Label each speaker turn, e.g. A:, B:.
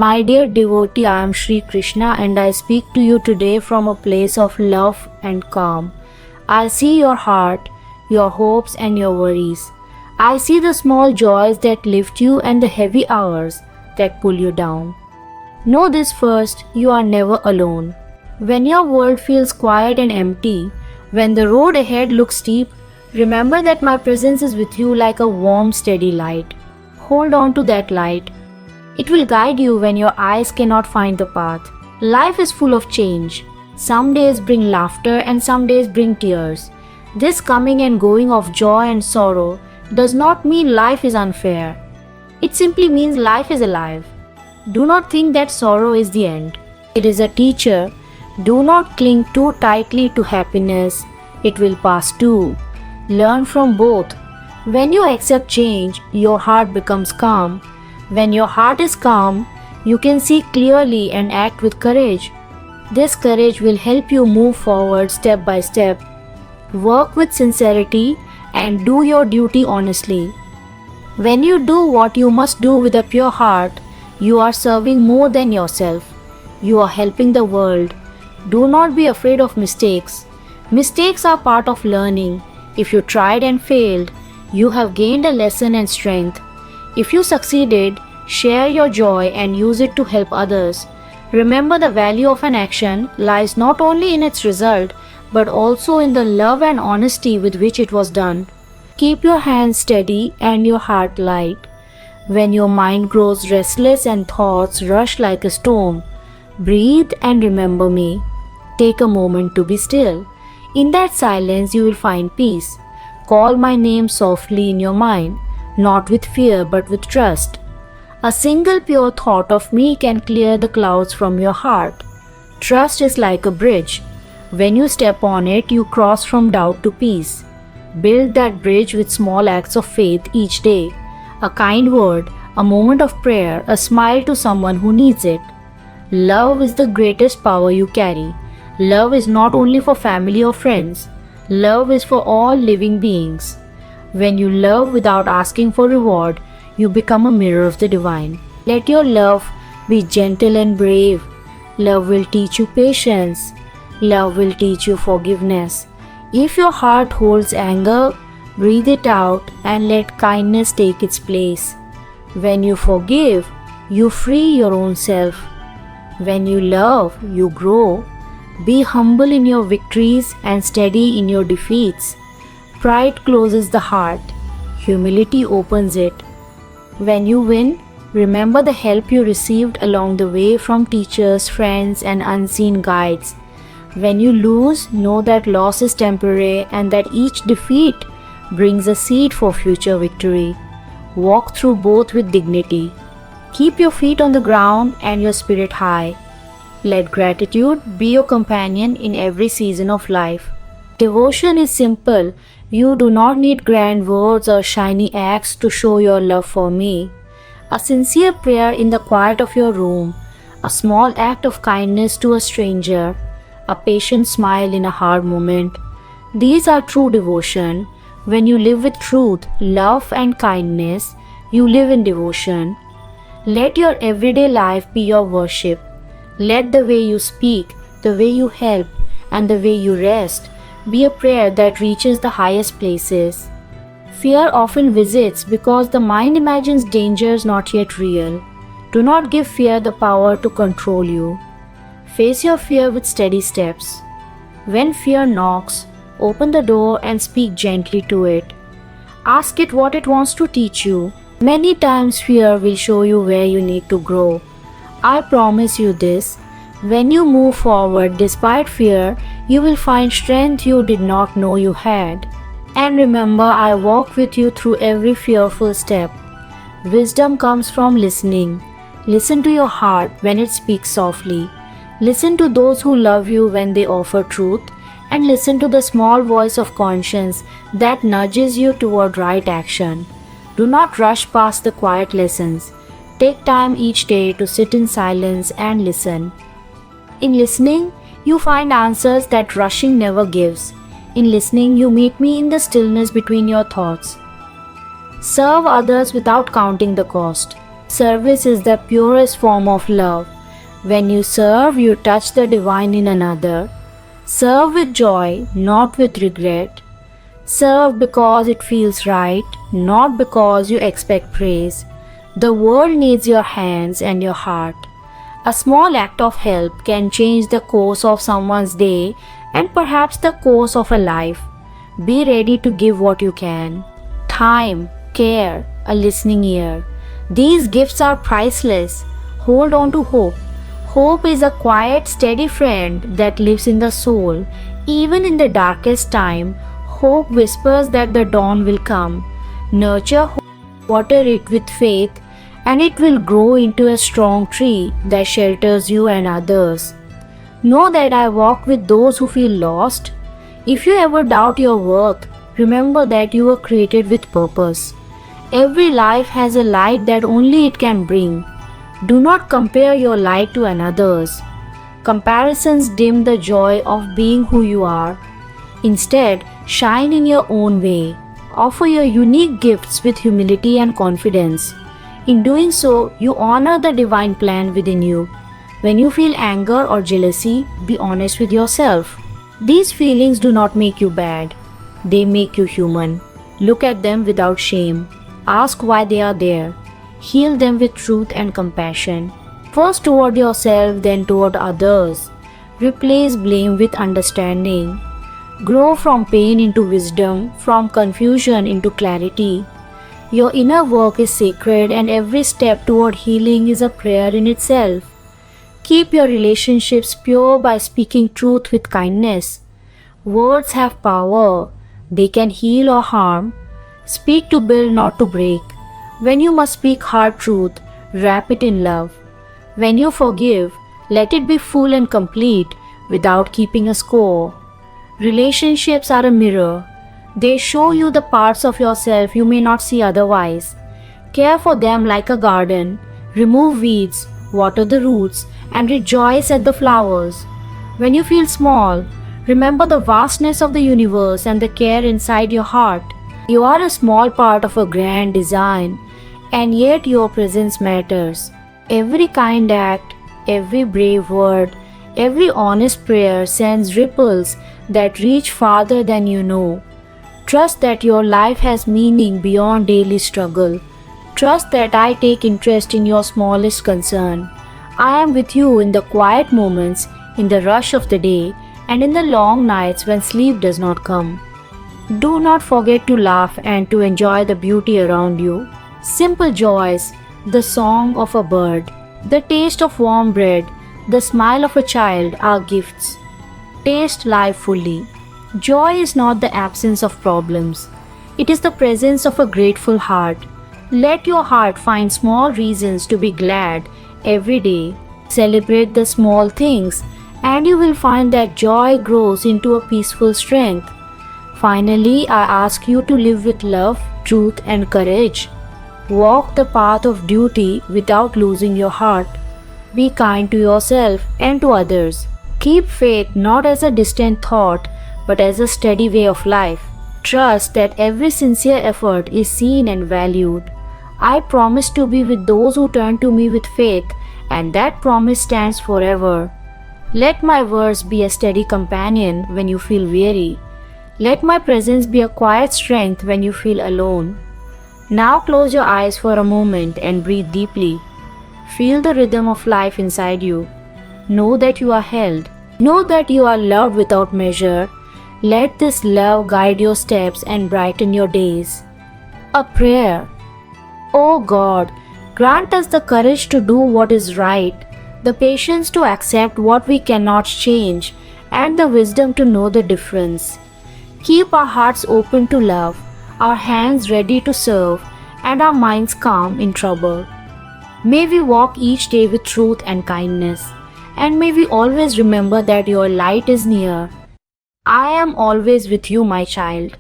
A: My dear devotee, I am Sri Krishna and I speak to you today from a place of love and calm. I see your heart, your hopes and your worries. I see the small joys that lift you and the heavy hours that pull you down. Know this first, you are never alone. When your world feels quiet and empty, when the road ahead looks steep, remember that my presence is with you like a warm, steady light. Hold on to that light. It will guide you when your eyes cannot find the path. Life is full of change. Some days bring laughter and some days bring tears. This coming and going of joy and sorrow does not mean life is unfair. It simply means life is alive. Do not think that sorrow is the end. It is a teacher. Do not cling too tightly to happiness. It will pass too. Learn from both. When you accept change, your heart becomes calm. When your heart is calm, you can see clearly and act with courage. This courage will help you move forward step by step. Work with sincerity and do your duty honestly. When you do what you must do with a pure heart, you are serving more than yourself. You are helping the world. Do not be afraid of mistakes. Mistakes are part of learning. If you tried and failed, you have gained a lesson and strength. If you succeeded, share your joy and use it to help others. Remember, the value of an action lies not only in its result, but also in the love and honesty with which it was done. Keep your hands steady and your heart light. When your mind grows restless and thoughts rush like a storm, breathe and remember me. Take a moment to be still. In that silence, you will find peace. Call my name softly in your mind, not with fear but with trust. A single pure thought of me can clear the clouds from your heart. Trust is like a bridge. When you step on it, you cross from doubt to peace. Build that bridge with small acts of faith each day. A kind word, a moment of prayer, a smile to someone who needs it. Love is the greatest power you carry. Love is not only for family or friends. Love is for all living beings. When you love without asking for reward, you become a mirror of the divine. Let your love be gentle and brave. Love will teach you patience. Love will teach you forgiveness. If your heart holds anger, breathe it out and let kindness take its place. When you forgive, you free your own self. When you love, you grow. Be humble in your victories and steady in your defeats. Pride closes the heart. Humility opens it. When you win, remember the help you received along the way from teachers, friends, and unseen guides. When you lose, know that loss is temporary and that each defeat brings a seed for future victory. Walk through both with dignity. Keep your feet on the ground and your spirit high. Let gratitude be your companion in every season of life. Devotion is simple. You do not need grand words or shiny acts to show your love for me. A sincere prayer in the quiet of your room, a small act of kindness to a stranger, a patient smile in a hard moment. These are true devotion. When you live with truth, love and kindness, you live in devotion. Let your everyday life be your worship. Let the way you speak, the way you help, and the way you rest be a prayer that reaches the highest places. Fear often visits because the mind imagines dangers not yet real. Do not give fear the power to control you. Face your fear with steady steps. When fear knocks, open the door and speak gently to it. Ask it what it wants to teach you. Many times fear will show you where you need to grow. I promise you this. When you move forward despite fear, you will find strength you did not know you had. And remember, I walk with you through every fearful step. Wisdom comes from listening. Listen to your heart when it speaks softly. Listen to those who love you when they offer truth. And listen to the small voice of conscience that nudges you toward right action. Do not rush past the quiet lessons. Take time each day to sit in silence and listen. In listening, you find answers that rushing never gives. In listening, you meet me in the stillness between your thoughts. Serve others without counting the cost. Service is the purest form of love. When you serve, you touch the divine in another. Serve with joy, not with regret. Serve because it feels right, not because you expect praise. The world needs your hands and your heart. A small act of help can change the course of someone's day and perhaps the course of a life. Be ready to give what you can. Time, care, a listening ear. These gifts are priceless. Hold on to hope. Hope is a quiet, steady friend that lives in the soul. Even in the darkest time, hope whispers that the dawn will come. Nurture hope, water it with faith, and it will grow into a strong tree that shelters you and others. Know that I walk with those who feel lost. If you ever doubt your worth, remember that you were created with purpose. Every life has a light that only it can bring. Do not compare your light to another's. Comparisons dim the joy of being who you are. Instead, shine in your own way. Offer your unique gifts with humility and confidence. In doing so, you honor the divine plan within you. When you feel anger or jealousy, be honest with yourself. These feelings do not make you bad. They make you human. Look at them without shame. Ask why they are there. Heal them with truth and compassion. First toward yourself, then toward others. Replace blame with understanding. Grow from pain into wisdom, from confusion into clarity. Your inner work is sacred, and every step toward healing is a prayer in itself. Keep your relationships pure by speaking truth with kindness. Words have power. They can heal or harm. Speak to build, not to break. When you must speak hard truth, wrap it in love. When you forgive, let it be full and complete without keeping a score. Relationships are a mirror. They show you the parts of yourself you may not see otherwise. Care for them like a garden. Remove weeds, water the roots, and rejoice at the flowers. When you feel small, remember the vastness of the universe and the care inside your heart. You are a small part of a grand design, and yet your presence matters. Every kind act, every brave word, every honest prayer sends ripples that reach farther than you know. Trust that your life has meaning beyond daily struggle. Trust that I take interest in your smallest concern. I am with you in the quiet moments, in the rush of the day, and in the long nights when sleep does not come. Do not forget to laugh and to enjoy the beauty around you. Simple joys, the song of a bird, the taste of warm bread, the smile of a child are gifts. Taste life fully. Joy is not the absence of problems. It is the presence of a grateful heart. Let your heart find small reasons to be glad every day. Celebrate the small things, and you will find that joy grows into a peaceful strength. Finally, I ask you to live with love, truth, and courage. Walk the path of duty without losing your heart. Be kind to yourself and to others. Keep faith not as a distant thought, but as a steady way of life. Trust that every sincere effort is seen and valued. I promise to be with those who turn to me with faith, and that promise stands forever. Let my words be a steady companion when you feel weary. Let my presence be a quiet strength when you feel alone. Now close your eyes for a moment and breathe deeply. Feel the rhythm of life inside you. Know that you are held. Know that you are loved without measure. Let this love guide your steps and brighten your days. A prayer. O God, grant us the courage to do what is right, the patience to accept what we cannot change, and the wisdom to know the difference. Keep our hearts open to love, our hands ready to serve, and our minds calm in trouble. May we walk each day with truth and kindness, and may we always remember that your light is near. I am always with you, my child.